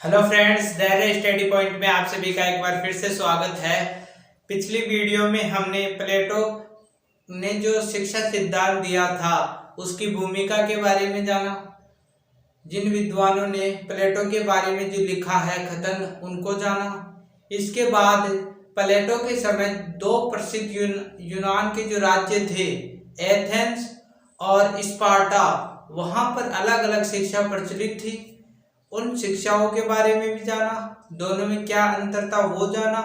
Hello friends, धैर्य study point में आप सभी का एक बार फिर से स्वागत है। पिछली वीडियो में हमने प्लेटो ने जो शिक्षा सिद्धांत दिया था उसकी भूमिका के बारे में जाना। जिन विद्वानों ने प्लेटो के बारे में जो लिखा है कथन, उनको जाना। इसके बाद प्लेटो के समय दो प्रसिद्ध यूनान के जो राज्य थे, एथेंस और स्पार्टा, वहां पर अलग अलग शिक्षा प्रचलित थी। उन शिक्षाओं के बारे में भी जाना, दोनों में क्या अंतर था वो जाना।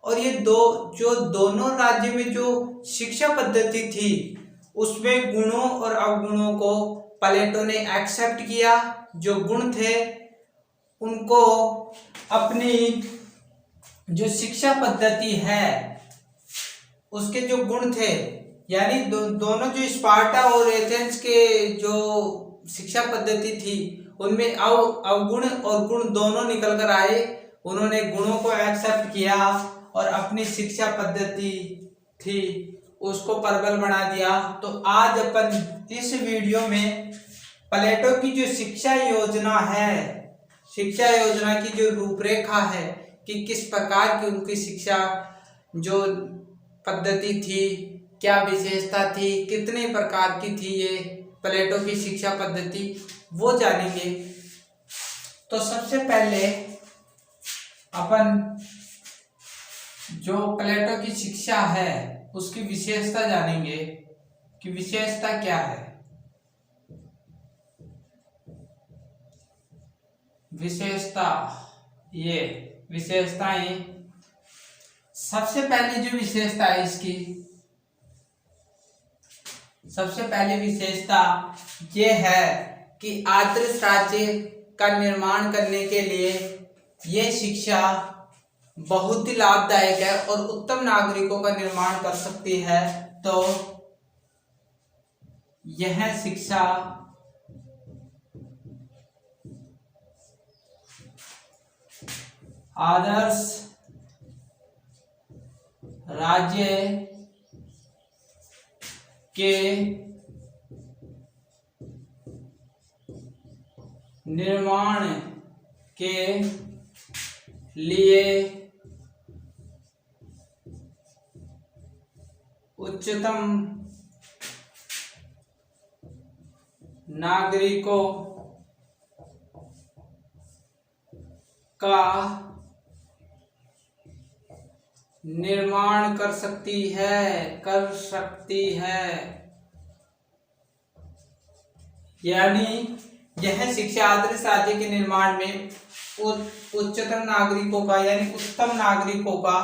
और ये दोनों राज्य में जो शिक्षा पद्धति थी उसमें गुणों और अवगुणों को प्लेटो ने एक्सेप्ट किया। जो गुण थे उनको अपनी जो शिक्षा पद्धति है उसके जो गुण थे, यानी दोनों जो स्पार्टा और एथेंस के जो शिक्षा पद्धति थी उनमें अवगुण और गुण दोनों निकल कर आए। उन्होंने गुणों को एक्सेप्ट किया और अपनी शिक्षा पद्धति थी उसको प्रबल बना दिया। तो आज अपन इस वीडियो में प्लेटो की जो शिक्षा योजना है, शिक्षा योजना की जो रूपरेखा है कि किस प्रकार की उनकी शिक्षा जो पद्धति थी, क्या विशेषता थी, कितने प्रकार की थी ये प्लेटो की शिक्षा पद्धति, वो जानेंगे। तो सबसे पहले अपन जो प्लेटो की शिक्षा है उसकी विशेषता जानेंगे कि विशेषता क्या है। विशेषता, ये विशेषताएं, सबसे पहली जो विशेषता है इसकी, सबसे पहली विशेषता ये है कि आदर्श राज्य का निर्माण करने के लिए ये शिक्षा बहुत ही लाभदायक है और उत्तम नागरिकों का निर्माण कर सकती है। तो यह शिक्षा आदर्श राज्य के निर्माण के लिए उच्चतम नागरिकों का निर्माण कर सकती है। यानी यह शिक्षा आदर्श राज्य के निर्माण में उच्चतम नागरिकों का, यानी उत्तम नागरिकों का,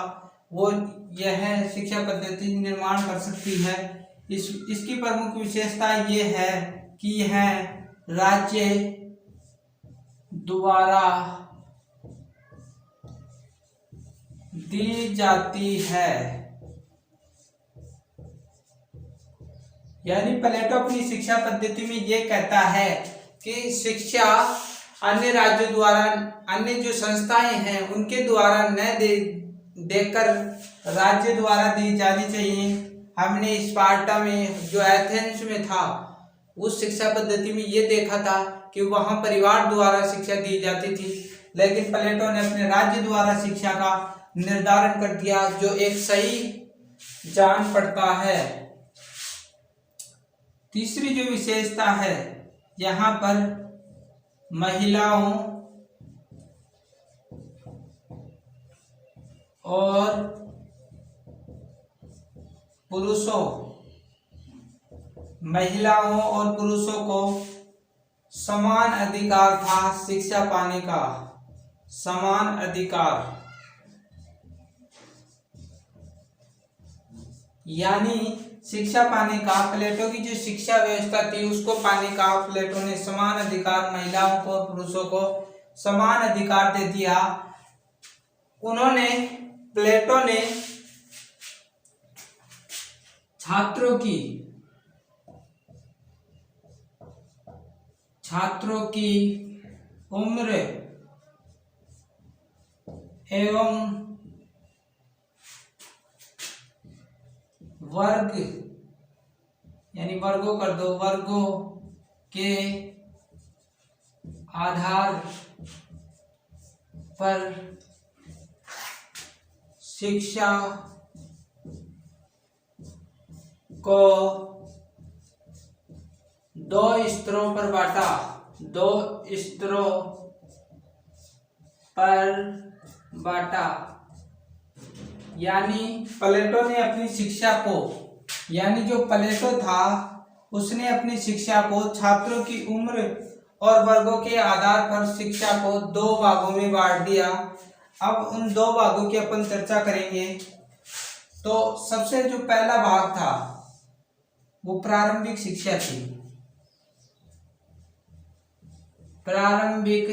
वो यह शिक्षा पद्धति निर्माण कर सकती है। इसकी प्रमुख विशेषता ये है कि यह राज्य द्वारा दी जाती है। यानी प्लेटो अपनी शिक्षा पद्धति में ये कहता है कि शिक्षा अन्य राज्यों द्वारा, अन्य जो संस्थाएं हैं उनके द्वारा न देकर राज्य द्वारा दी जानी चाहिए। हमने स्पार्टा में, जो एथेंस में था, उस शिक्षा पद्धति में ये देखा था कि वहां परिवार द्वारा शिक्षा दी जाती थी, लेकिन प्लेटो ने अपने राज्य द्वारा शिक्षा का निर्धारण कर दिया, जो एक सही जान पड़ता है। तीसरी जो विशेषता है, यहाँ पर महिलाओं और पुरुषों, महिलाओं और पुरुषों को समान अधिकार था शिक्षा पाने का, समान अधिकार। यानी शिक्षा पाने का, प्लेटो की जो शिक्षा व्यवस्था थी उसको पाने का प्लेटो ने समान अधिकार, महिलाओं को और पुरुषों को समान अधिकार दे दिया। प्लेटो ने छात्रों की उम्र एवं वर्ग, यानी वर्गों कर दो, वर्गों के आधार पर शिक्षा को दो स्तरों पर बांटा, दो स्तरों पर बांटा। यानी प्लेटो ने अपनी शिक्षा को, यानी जो प्लेटो था उसने अपनी शिक्षा को छात्रों की उम्र और वर्गों के आधार पर शिक्षा को दो भागों में बांट दिया। अब उन दो भागों की अपन चर्चा करेंगे। तो सबसे जो पहला भाग था वो प्रारंभिक शिक्षा थी। प्रारंभिक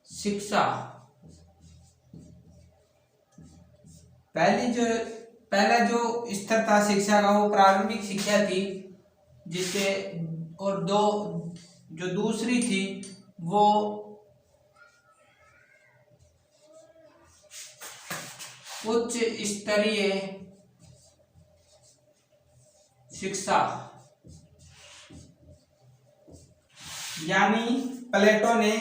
शिक्षा पहला जो स्तर था शिक्षा का वो प्रारंभिक शिक्षा थी, जिससे और जो दूसरी थी वो उच्च स्तरीय शिक्षा। यानी प्लेटो ने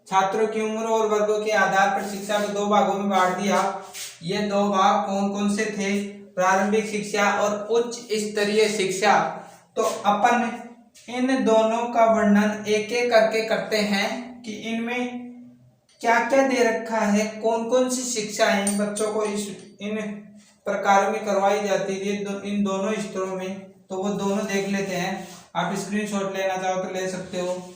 छात्रों की उम्र और वर्गों के आधार पर शिक्षा को दो भागों में बांट दिया। ये दो भाग कौन कौन से थे? प्रारंभिक शिक्षा और उच्च स्तरीय शिक्षा। तो अपन इन दोनों का वर्णन एक एक करके करते हैं कि इनमें क्या क्या दे रखा है, कौन कौन सी शिक्षाएं बच्चों को इन प्रकारों में करवाई जाती थी इन दोनों स्तरों में। तो वो दोनों देख लेते हैं। आप स्क्रीनशॉट लेना चाहो तो ले सकते हो।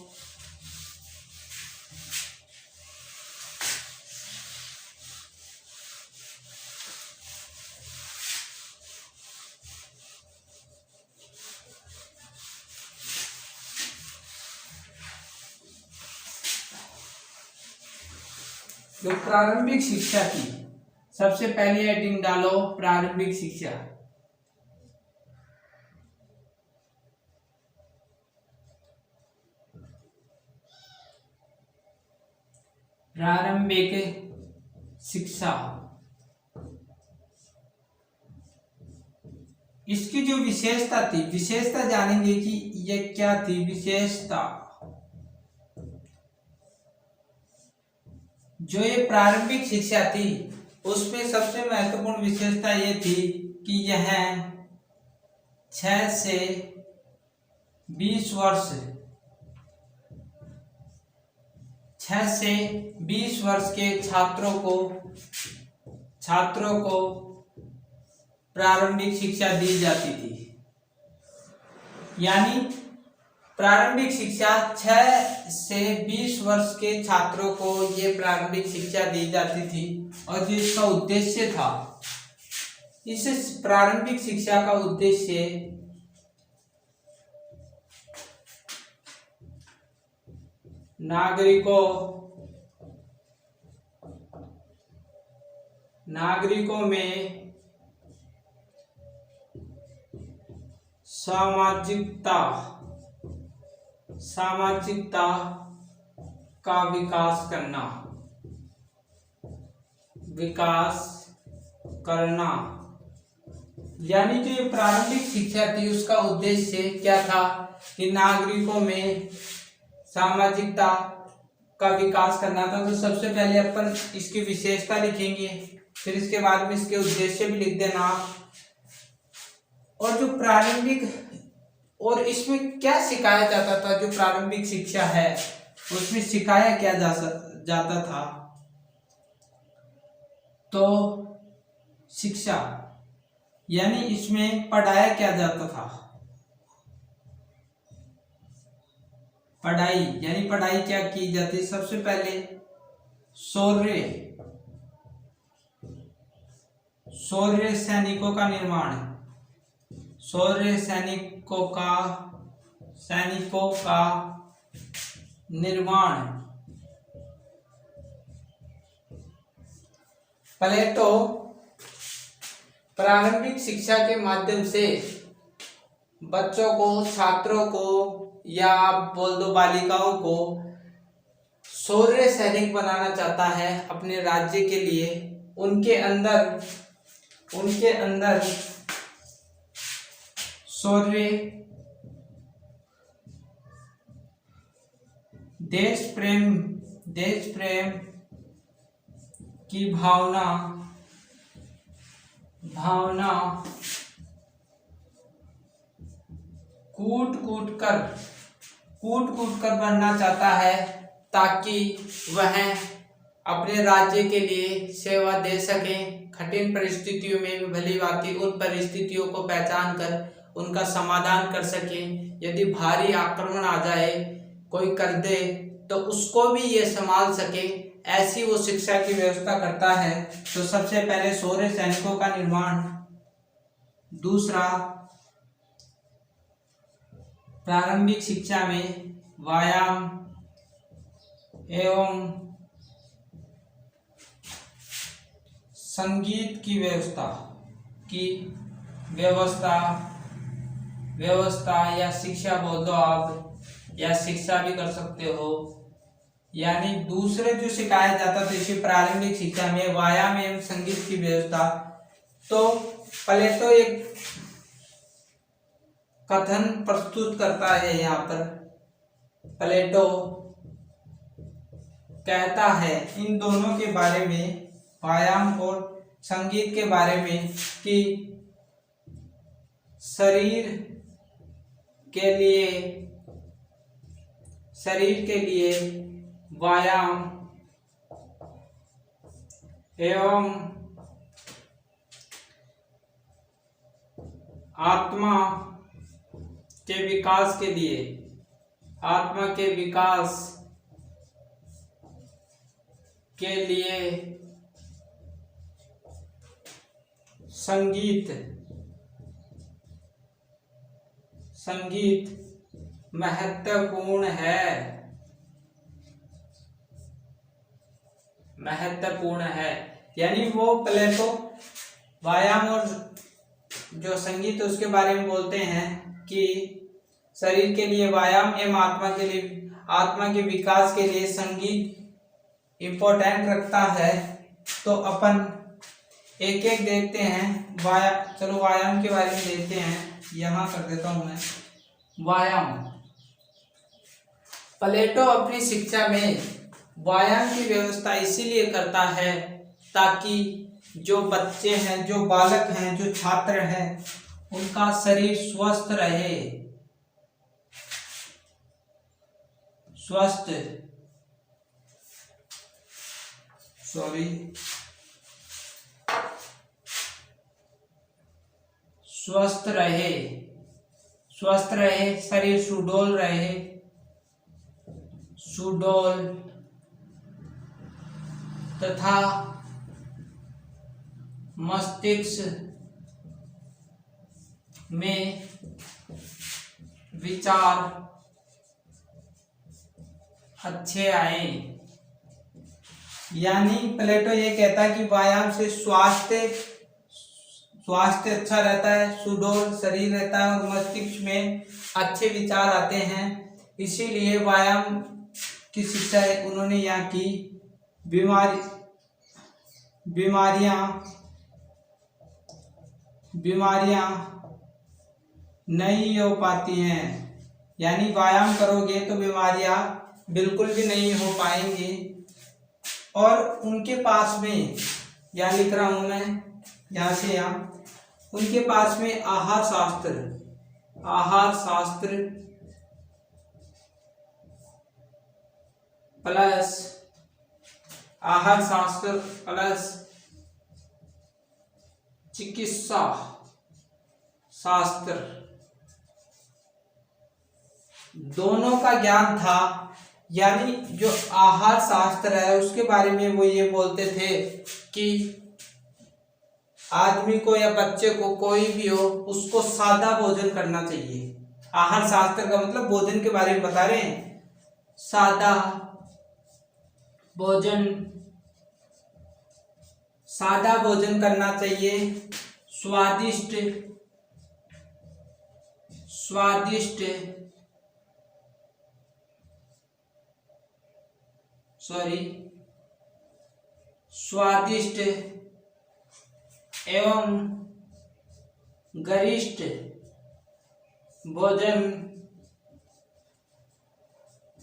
जो प्रारंभिक शिक्षा थी, सबसे पहले हेडिंग डालो प्रारंभिक शिक्षा। प्रारंभिक शिक्षा, इसकी जो विशेषता थी, विशेषता जानेंगे कि यह क्या थी। विशेषता, जो ये प्रारंभिक शिक्षा थी उसमें सबसे महत्वपूर्ण विशेषता ये थी कि यह 6 से 20 वर्ष 6 से 20 वर्ष के छात्रों को प्रारंभिक शिक्षा दी जाती थी। यानी प्रारंभिक शिक्षा 6 से 20 वर्ष के छात्रों को ये प्रारंभिक शिक्षा दी जाती थी। और जो इसका उद्देश्य था, इस प्रारंभिक शिक्षा का उद्देश्य नागरिकों में सामाजिकता का विकास करना। यानी जो ये प्रारंभिक शिक्षा थी उसका उद्देश्य क्या था कि नागरिकों में सामाजिकता का विकास करना था। तो सबसे पहले अपन इसकी विशेषता लिखेंगे, फिर इसके बाद में इसके उद्देश्य भी लिख देना। और जो प्रारंभिक, और इसमें क्या सिखाया जाता था, जो प्रारंभिक शिक्षा है उसमें सिखाया क्या जाता था। तो शिक्षा यानी इसमें पढ़ाया क्या जाता था। पढ़ाई यानी पढ़ाई क्या की जाती। सबसे पहले शौर्य सैनिकों का निर्माण, शौर्य सैनिकों का निर्माण। प्लेटो प्रारंभिक शिक्षा के माध्यम से बच्चों को, छात्रों को या आप बोल दो बालिकाओं को शौर्य सैनिक बनाना चाहता है अपने राज्य के लिए। उनके अंदर शौर्य, देश प्रेम देश प्रेम की भावना कूट कूट कर बनना चाहता है, ताकि वह अपने राज्य के लिए सेवा दे सकें। कठिन परिस्थितियों में भी भली भांति उन परिस्थितियों को पहचान कर उनका समाधान कर सकें। यदि भारी आक्रमण आ जाए, कोई कर दे, तो उसको भी ये संभाल सके, ऐसी वो शिक्षा की व्यवस्था करता है। तो सबसे पहले शौर्य सैनिकों का निर्माण, दूसरा प्रारंभिक शिक्षा में व्यायाम एवं संगीत की व्यवस्था या शिक्षा बोल दो आप, या शिक्षा भी कर सकते हो। यानी दूसरे जो सिखाया जाता था इसी प्रारंभिक शिक्षा में व्यायाम एवं संगीत की व्यवस्था। तो प्लेटो एक कथन प्रस्तुत करता है। यहाँ पर प्लेटो कहता है इन दोनों के बारे में, व्यायाम और संगीत के बारे में, कि शरीर के लिए व्यायाम एवं आत्मा के विकास के लिए संगीत महत्वपूर्ण है। यानी वो प्लेटो व्यायाम और जो संगीत है उसके बारे में बोलते हैं कि शरीर के लिए व्यायाम एवं आत्मा के विकास के लिए संगीत इम्पोर्टेंट रखता है। तो अपन एक एक देखते हैं। चलो व्यायाम के बारे में देखते हैं। यहाँ कर देता हूँ मैं। व्यायाम, प्लेटो अपनी शिक्षा में व्यायाम की व्यवस्था इसीलिए करता है ताकि जो बच्चे हैं, जो बालक हैं, जो छात्र हैं, उनका शरीर स्वस्थ रहे, स्वस्थ रहे, शरीर सुडौल तथा मस्तिष्क में विचार अच्छे आए। यानी प्लेटो ये कहता है कि व्यायाम से स्वास्थ्य अच्छा रहता है, सुडौल शरीर रहता है और मस्तिष्क में अच्छे विचार आते हैं। इसीलिए व्यायाम की शिक्षा उन्होंने यहाँ की। बीमारियां नहीं हो पाती हैं। यानी व्यायाम करोगे तो बीमारियां बिल्कुल भी नहीं हो पाएंगी। और उनके पास में, यहाँ लिख रहा हूं मैं, यहाँ से यहाँ, उनके पास में आहार शास्त्र प्लस चिकित्सा शास्त्र दोनों का ज्ञान था। यानी जो आहार शास्त्र है उसके बारे में वो ये बोलते थे कि आदमी को या बच्चे को, कोई भी हो, उसको सादा भोजन करना चाहिए। आहार शास्त्र का मतलब भोजन के बारे में बता रहे हैं। सादा भोजन करना चाहिए। स्वादिष्ट एवं गरिष्ठ भोजन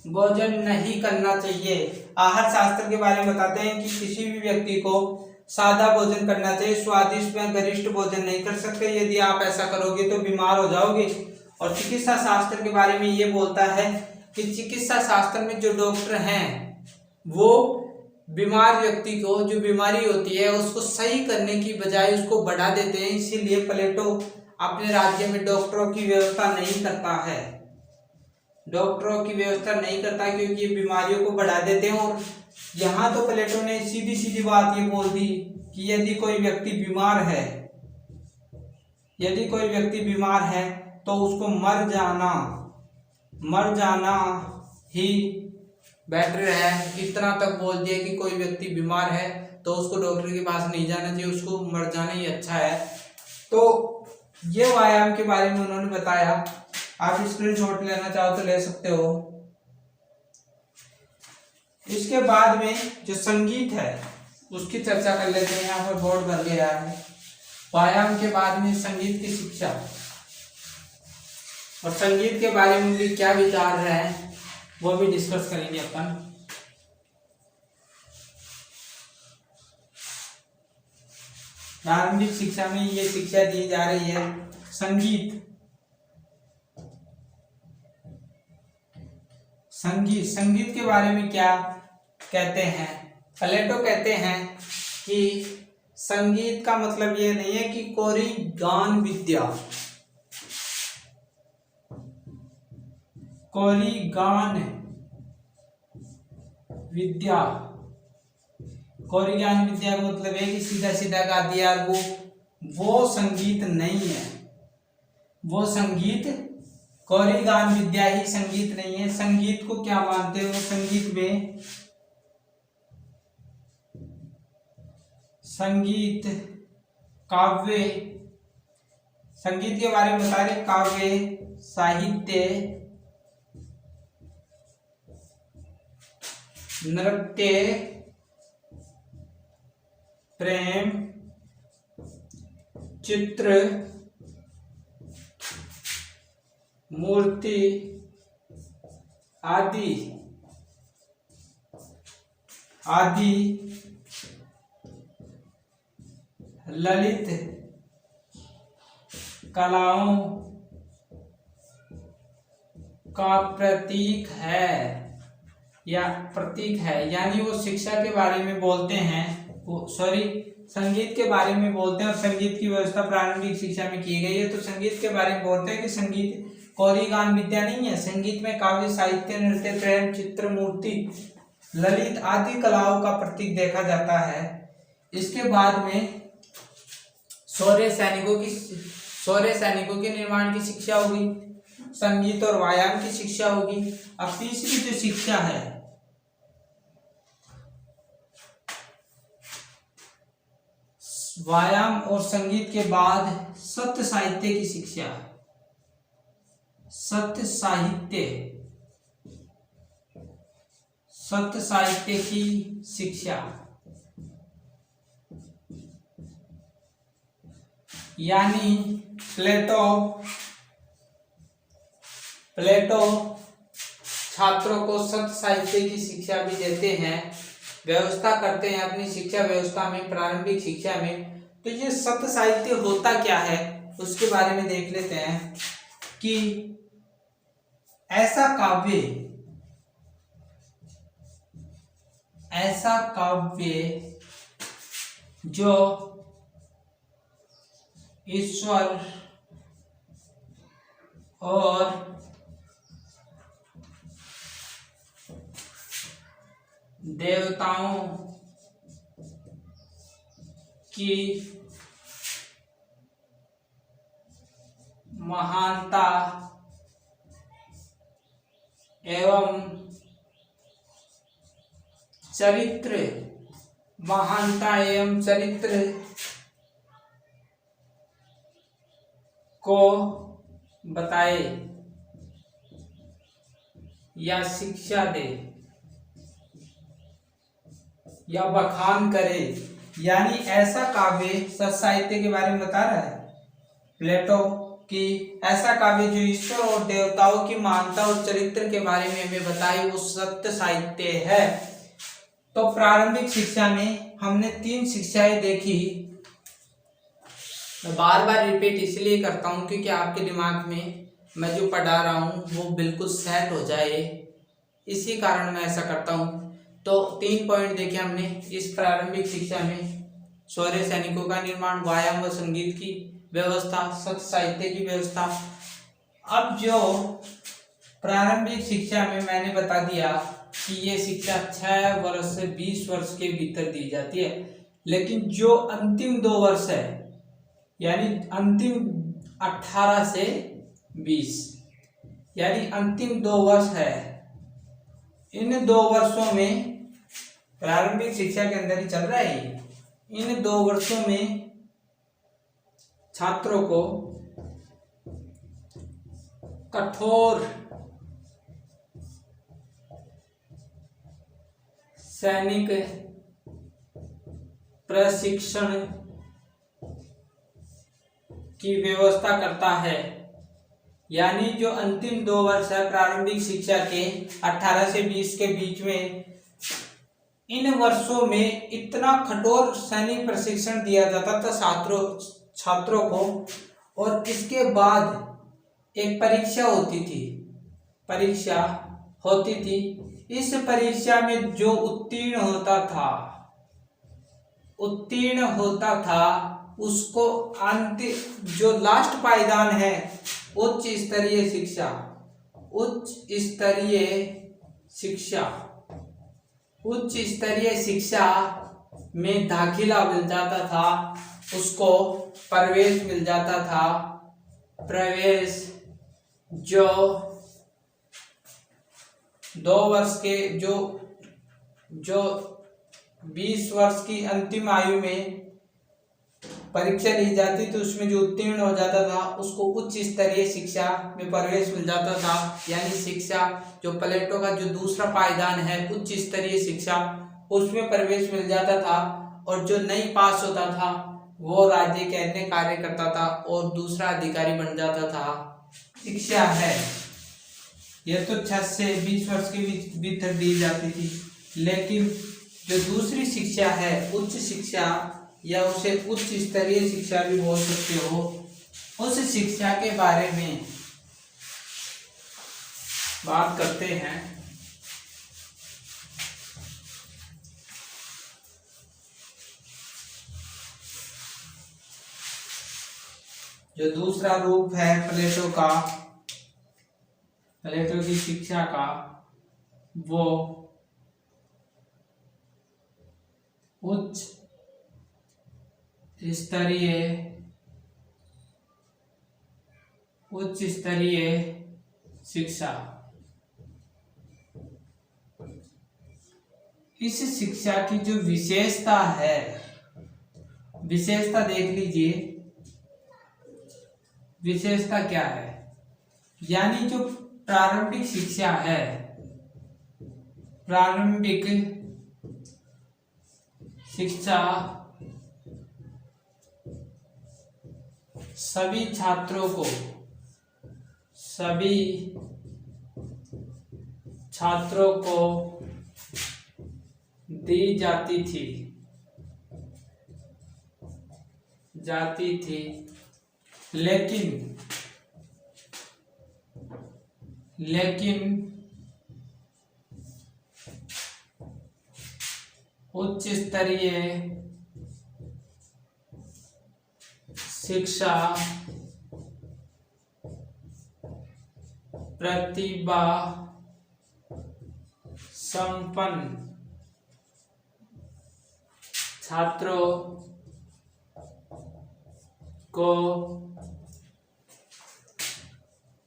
भोजन नहीं करना चाहिए। आहार शास्त्र के बारे में बताते हैं कि किसी भी व्यक्ति को सादा भोजन करना चाहिए, स्वादिष्ट व गरिष्ठ भोजन नहीं कर सकते। यदि आप ऐसा करोगे तो बीमार हो जाओगे। और चिकित्सा शास्त्र के बारे में ये बोलता है कि चिकित्सा शास्त्र में जो डॉक्टर हैं वो बीमार व्यक्ति को जो बीमारी होती है उसको सही करने की बजाय उसको बढ़ा देते हैं। इसीलिए प्लेटो अपने राज्य में डॉक्टरों की व्यवस्था नहीं करता है, डॉक्टरों की व्यवस्था नहीं करता क्योंकि ये बीमारियों को बढ़ा देते हैं। और यहाँ तो प्लेटो ने सीधी सीधी बात ये बोल दी कि यदि कोई व्यक्ति बीमार है, यदि कोई व्यक्ति बीमार है तो उसको मर जाना ही बेटर है। इतना तक बोल दिया कि कोई व्यक्ति बीमार है तो उसको डॉक्टर के पास नहीं जाना चाहिए, उसको मर जाना ही अच्छा है। तो ये व्यायाम के बारे में उन्होंने बताया। आप स्क्रीनशॉट लेना चाहो तो ले सकते हो। इसके बाद में जो संगीत है उसकी चर्चा कर लेते हैं। यहाँ पर बोर्ड भर गया है। व्यायाम के बाद में संगीत की शिक्षा और संगीत के बारे में भी क्या विचार है वो भी डिस्कस करेंगे अपन। प्रारंभिक शिक्षा में ये शिक्षा दी जा रही है संगीत। संगीत के बारे में क्या कहते हैं? प्लेटो कहते हैं कि संगीत का मतलब ये नहीं है कि कोरी गान विद्या, कोरी गान विद्या, कोरी ज्ञान विद्या का मतलब है कि सीधा सीधा गा दिया वो संगीत नहीं है। वो संगीत कोरी गान विद्या ही संगीत नहीं है। संगीत को क्या मानते हो? संगीत में संगीत काव्य, संगीत के बारे में बता रहे, काव्य, साहित्य, नृत्य, प्रेम, चित्र, मूर्ति आदि ललित कलाओं का प्रतीक है या प्रतीक है। यानी वो शिक्षा के बारे में बोलते हैं, संगीत के बारे में बोलते हैं। और संगीत की व्यवस्था प्रारंभिक शिक्षा में की गई है। तो संगीत के बारे में बोलते हैं कि संगीत कोरी गान विद्या नहीं है। संगीत में काव्य, साहित्य, नृत्य, प्रेम, चित्र, मूर्ति, ललित आदि कलाओं का प्रतीक देखा जाता है। इसके बाद में शौर्य सैनिकों के निर्माण की शिक्षा होगी, संगीत और व्यायाम की शिक्षा होगी। अब तीसरी जो शिक्षा है व्यायाम और संगीत के बाद सत्य साहित्य की शिक्षा। सत्य साहित्य की शिक्षा यानी प्लेटो छात्रों को सत्य साहित्य की शिक्षा भी देते हैं, व्यवस्था करते हैं अपनी शिक्षा व्यवस्था में, प्रारंभिक शिक्षा में। तो ये सत्य साहित्य होता क्या है उसके बारे में देख लेते हैं कि ऐसा काव्य जो ईश्वर और देवताओं की महानता एवं चरित्र को बताए या शिक्षा दे या बखान करे। यानी ऐसा काव्य सत्य साहित्य के बारे में बता रहा है प्लेटो कि ऐसा काव्य जो ईश्वर और देवताओं की मानता और चरित्र के बारे में हमें बताए वो सत्य साहित्य है। तो प्रारंभिक शिक्षा में हमने 3 शिक्षाएं देखी। मैं बार बार रिपीट इसलिए करता हूँ क्योंकि आपके दिमाग में मैं जो पढ़ा रहा हूँ वो बिल्कुल सेट हो जाए, इसी कारण मैं ऐसा करता हूँ। तो 3 पॉइंट देखे हमने इस प्रारंभिक शिक्षा में। शौर्य सैनिकों का निर्माण, व्यायाम व संगीत की व्यवस्था, सत्य साहित्य की व्यवस्था। अब जो प्रारंभिक शिक्षा में मैंने बता दिया कि ये शिक्षा 6 वर्ष से 20 वर्ष के भीतर दी जाती है, लेकिन जो अंतिम 2 वर्ष है यानी अंतिम 18 से 20 यानी अंतिम 2 वर्ष है, इन 2 वर्षों में प्रारंभिक शिक्षा के अंदर ही चल रहा है। इन 2 वर्षों में छात्रों को कठोर सैनिक प्रशिक्षण की व्यवस्था करता है। यानी जो अंतिम 2 वर्ष है प्रारंभिक शिक्षा के 18 से 20 के बीच में, इन वर्षों में इतना कठोर सैनिक प्रशिक्षण दिया जाता था छात्रों को, और इसके बाद एक परीक्षा होती थी। इस परीक्षा में जो उत्तीर्ण होता था उसको अंतिम जो लास्ट पायदान है उच्च स्तरीय शिक्षा में दाखिला मिल जाता था, उसको प्रवेश मिल जाता था। प्रवेश जो 2 वर्ष के जो 20 वर्ष की अंतिम आयु में परीक्षा ली जाती तो उसमें जो उत्तीर्ण हो जाता था उसको उच्च स्तरीय शिक्षा में प्रवेश मिल जाता था। यानी शिक्षा जो प्लेटो का जो दूसरा पायदान है उच्च स्तरीय शिक्षा, उसमें प्रवेश मिल जाता था, और जो नहीं पास होता था वो राज्य के अन्य कार्य करता था और दूसरा अधिकारी बन जाता था। शिक्षा है यह तो 6 से 20 वर्ष के भीतर दी जाती थी, लेकिन जो दूसरी शिक्षा है उच्च शिक्षा या उसे उच्च स्तरीय शिक्षा भी बोल सकते हो, उस शिक्षा के बारे में बात करते हैं। जो दूसरा रूप है प्लेटो की शिक्षा का, वो उच्च स्तरीय शिक्षा। इस शिक्षा की जो विशेषता देख लीजिए, विशेषता क्या है। यानी जो प्रारंभिक शिक्षा है, प्रारंभिक शिक्षा सभी छात्रों को दी जाती थी, लेकिन उच्च स्तरीय शिक्षा प्रतिभा संपन्न छात्रों को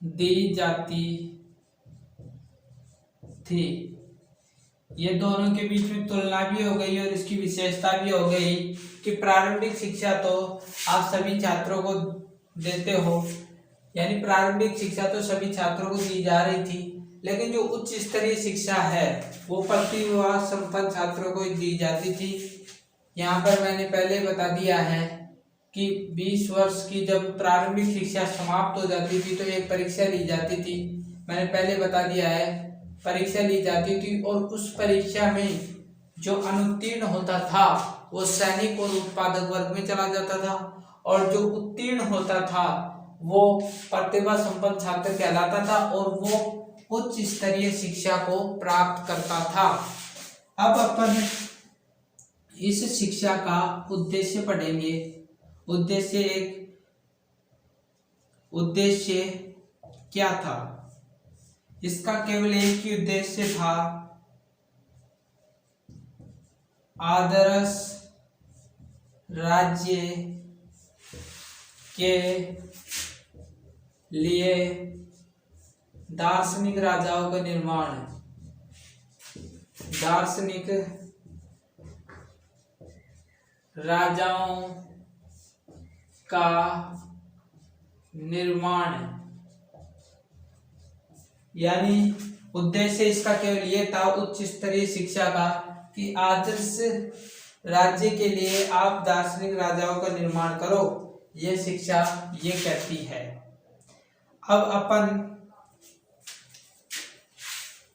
दी जाती थी। ये दोनों के बीच में तुलना भी हो गई और इसकी विशेषता भी हो गई कि प्रारंभिक शिक्षा तो आप सभी छात्रों को देते हो, यानी प्रारंभिक शिक्षा तो सभी छात्रों को दी जा रही थी, लेकिन जो उच्च स्तरीय शिक्षा है वो प्रतिभा संपन्न छात्रों को दी जाती थी। यहाँ पर मैंने पहले बता दिया है कि 20 वर्ष की जब प्रारंभिक शिक्षा समाप्त हो जाती थी तो एक परीक्षा ली जाती थी। मैंने पहले बता दिया है, परीक्षा ली जाती थी और उस परीक्षा में जो अनुत्तीर्ण होता था वो सैनिक और उत्पादक वर्ग में चला जाता था, और जो उत्तीर्ण होता था वो प्रतिभा संपन्न छात्र कहलाता था और वो उच्च स्तरीय शिक्षा को प्राप्त करता था। अब अपन इस शिक्षा का उद्देश्य पढ़ेंगे। उद्देश्य क्या था? इसका केवल एक ही उद्देश्य था, आदर्श राज्य के लिए दार्शनिक राजाओं का निर्माण। दार्शनिक राजाओं का निर्माण, यानी उद्देश्य इसका केवल ये था उच्च स्तरीय शिक्षा का कि आदर्श राज्य के लिए आप दार्शनिक राजाओं का निर्माण करो, ये शिक्षा ये कहती है। अब अपन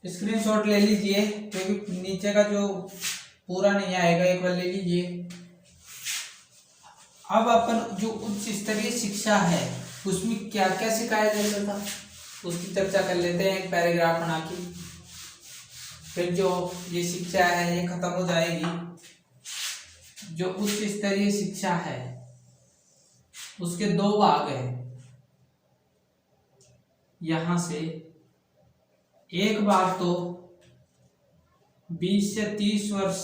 स्क्रीनशॉट ले लीजिए, क्योंकि नीचे का जो पूरा नहीं आएगा, एक बार ले लीजिए। अब अपन जो उच्च स्तरीय शिक्षा है उसमें क्या क्या सिखाया जाता था उसकी चर्चा कर लेते हैं, एक पैराग्राफ बना के। फिर जो ये शिक्षा है ये खत्म हो जाएगी। जो उच्च स्तरीय शिक्षा है उसके दो भाग हैं। यहां से एक बार तो 20 से 30 वर्ष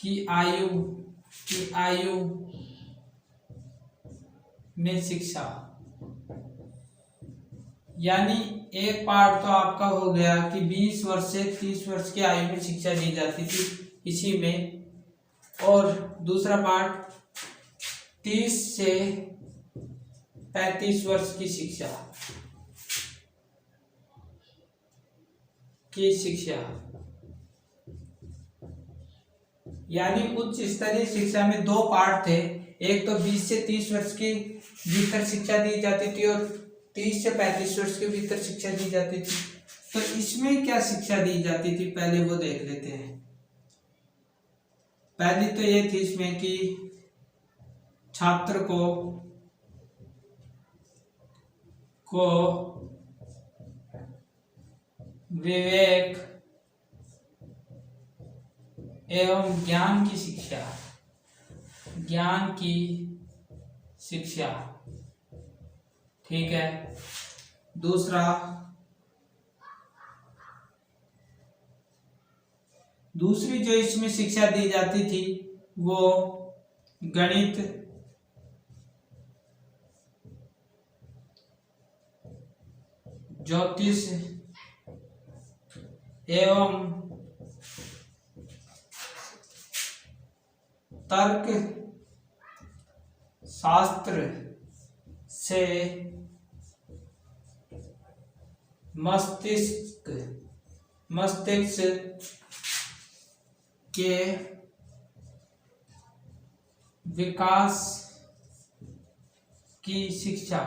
की आयु में शिक्षा, यानी एक पार्ट तो आपका हो गया कि 20 वर्ष से 30 वर्ष की आयु में शिक्षा दी जाती थी इसी में, और दूसरा पार्ट 30 से 35 वर्ष की शिक्षा यानी उच्च स्तरीय शिक्षा में दो पार्ट थे। एक तो 20 से 30 वर्ष के भीतर शिक्षा दी जाती थी और 30 से 35 वर्ष के भीतर शिक्षा दी जाती थी। तो इसमें क्या शिक्षा दी जाती थी पहले वो देख लेते हैं। पहली तो ये थी इसमें कि छात्र को विवेक एवं ज्ञान की शिक्षा, ठीक है। दूसरी जो इसमें शिक्षा दी जाती थी वो गणित, ज्योतिष एवं तर्क शास्त्र से मस्तिष्क के विकास की शिक्षा,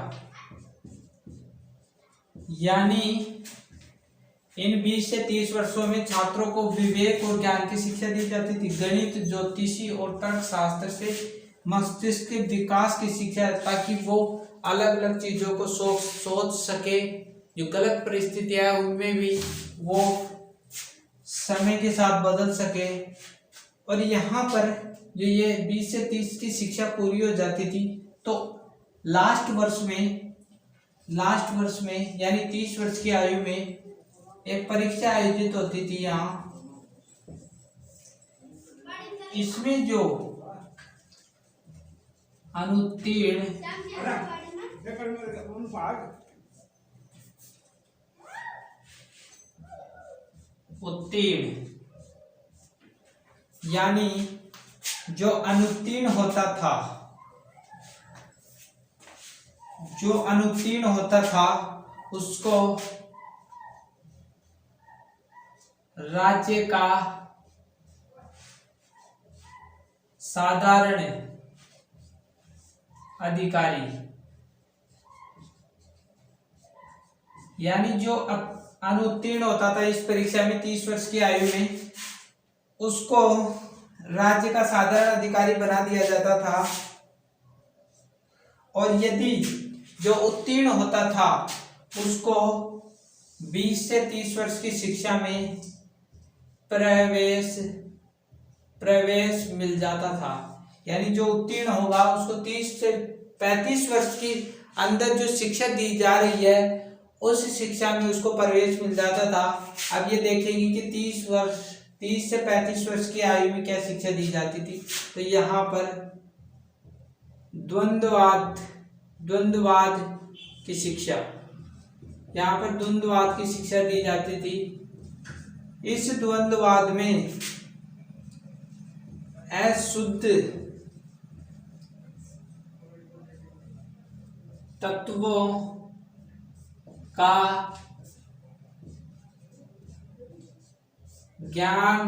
यानी इन 20 से 30 वर्षों में छात्रों को विवेक और ज्ञान की शिक्षा दी जाती थी। गणित, ज्योतिषी और तर्क शास्त्र से मस्तिष्क के विकास की शिक्षा, ताकि वो अलग अलग चीजों को सोच सके। जो गलत परिस्थितियां है उनमें भी वो समय के साथ बदल सके। और यहाँ पर जो ये 20 से 30 की शिक्षा पूरी हो जाती थी तो लास्ट वर्ष में यानी 30 वर्ष की आयु में एक परीक्षा आयोजित होती थी यहाँ। इसमें जो उत्तीर्ण यानी जो अनुत्तीर्ण होता था उसको राज्य का साधारण अधिकारी, यानी जो अनुत्तीर्ण होता था इस परीक्षा में 30 वर्ष की आयु में, उसको राज्य का साधारण अधिकारी बना दिया जाता था। और यदि जो उत्तीर्ण होता था उसको 20 से 30 वर्ष की शिक्षा में प्रवेश मिल जाता था। यानी जो उत्तीर्ण होगा उसको 30 से 35 वर्ष की अंदर जो शिक्षा दी जा रही है उस शिक्षा में उसको प्रवेश मिल जाता था। अब ये देखेंगे कि 30 से 35 वर्ष की आयु में क्या शिक्षा दी जाती थी। तो यहाँ पर द्वंद्ववाद की शिक्षा, यहाँ पर द्वंद्ववाद की शिक्षा दी जाती थी। इस द्वंद्ववाद में अशुद्ध तत्वों का ज्ञान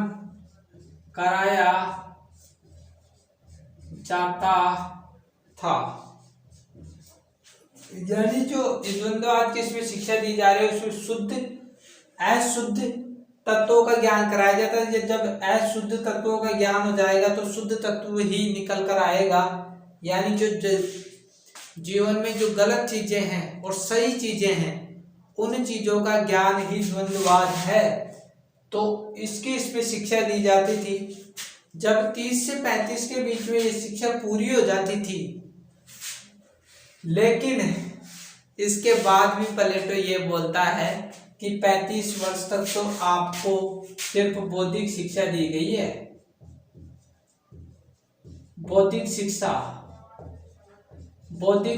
कराया जाता था। यानी जो द्वंद्ववाद की इसमें शिक्षा दी जा रही है उसमें अशुद्ध तत्वों का ज्ञान कराया जाता है। जब अशुद्ध तत्वों का ज्ञान हो जाएगा तो शुद्ध तत्व ही निकल कर आएगा। यानी जो जीवन में जो गलत चीजें हैं और सही चीजें हैं उन चीजों का ज्ञान ही द्वंद्ववाद है। तो इसमें शिक्षा दी जाती थी। जब 30 से 35 के बीच में ये शिक्षा पूरी हो जाती थी, लेकिन इसके बाद भी प्लेटो ये बोलता है कि 35 वर्ष तक तो आपको सिर्फ बौद्धिक शिक्षा दी गई है। बौद्धिक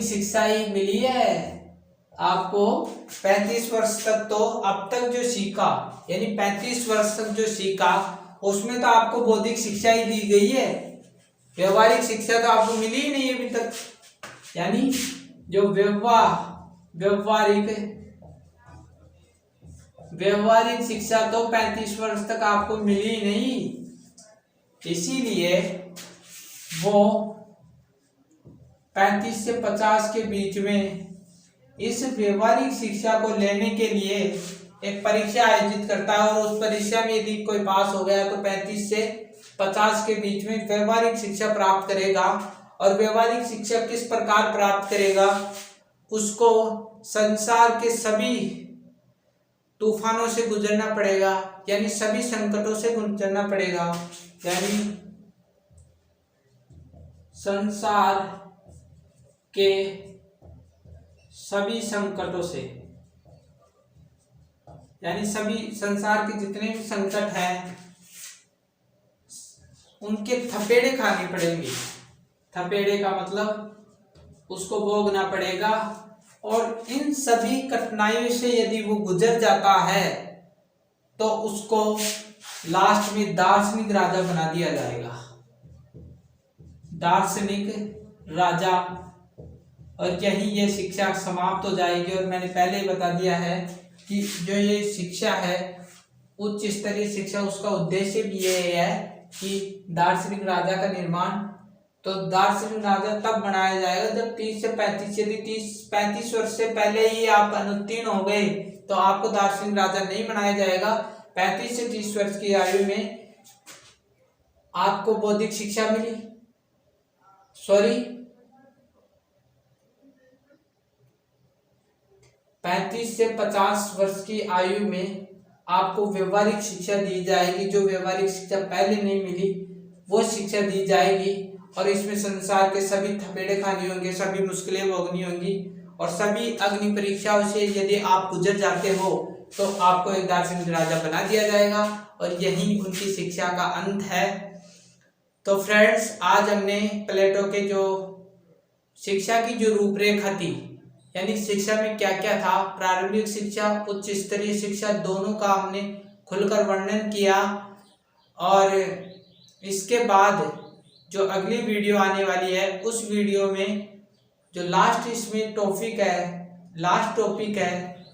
शिक्षा ही मिली है आपको। 35 वर्ष तक तो अब तक जो सीखा, यानी 35 वर्ष तक जो सीखा उसमें तो आपको बौद्धिक शिक्षा ही दी गई है। व्यवहारिक शिक्षा तो आपको मिली ही नहीं अभी तक। यानी जो व्यवहारिक शिक्षा तो 35 वर्ष तक आपको मिली नहीं। इसीलिए वो 35 से 50 के बीच में इस व्यवहारिक शिक्षा को लेने के लिए एक परीक्षा आयोजित करता है। और उस परीक्षा में यदि कोई पास हो गया तो 35 से 50 के बीच में व्यवहारिक शिक्षा प्राप्त करेगा। और व्यवहारिक शिक्षा किस प्रकार प्राप्त करेगा, उसको संसार के सभी तूफानों से गुजरना पड़ेगा, यानी सभी संकटों से गुजरना पड़ेगा। यानी संसार के सभी संकटों से, यानी सभी संसार के जितने भी संकट हैं उनके थपेड़े खाने पड़ेंगे। थपेड़े का मतलब उसको भोगना पड़ेगा। और इन सभी कठिनाइयों से यदि वो गुजर जाता है तो उसको लास्ट में दार्शनिक राजा बना दिया जाएगा। दार्शनिक राजा। और यही ये शिक्षा समाप्त हो जाएगी। और मैंने पहले ही बता दिया है कि जो ये शिक्षा है उच्च स्तरीय शिक्षा, उसका उद्देश्य भी ये है कि दार्शनिक राजा का निर्माण। तो दार्शनिक राजा तब बनाया जाएगा जब 30 से 35, यदि 35 वर्ष से पहले ही आप अनुत्तीर्ण हो गए तो आपको दार्शनिक राजा नहीं बनाया जाएगा। 35 से 30 वर्ष की आयु में आपको बौद्धिक शिक्षा मिली, 35 से 50 वर्ष की आयु में आपको व्यवहारिक शिक्षा दी जाएगी। जो व्यवहारिक शिक्षा पहले नहीं मिली वो शिक्षा दी जाएगी। और इसमें संसार के सभी थपेड़े खाने होंगे, सभी मुश्किलें भोगनी होंगी। और सभी अग्नि परीक्षाओं से यदि आप गुजर जाते हो तो आपको एक दार्शनिक राजा बना दिया जाएगा। और यही उनकी शिक्षा का अंत है। तो फ्रेंड्स, आज हमने प्लेटो के जो शिक्षा की जो रूपरेखा थी, यानी शिक्षा में क्या क्या था, प्रारंभिक शिक्षा, उच्च स्तरीय शिक्षा, दोनों का हमने खुलकर वर्णन किया। और इसके बाद जो अगली वीडियो आने वाली है उस वीडियो में जो लास्ट इसमें लास्ट टॉपिक है,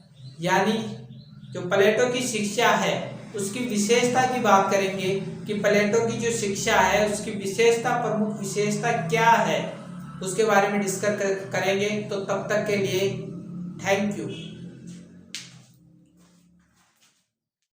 यानी जो प्लेटो की शिक्षा है उसकी विशेषता की बात करेंगे कि प्लेटो की जो शिक्षा है उसकी विशेषता, प्रमुख विशेषता क्या है, उसके बारे में डिस्कस करेंगे। तो तब तक के लिए थैंक यू।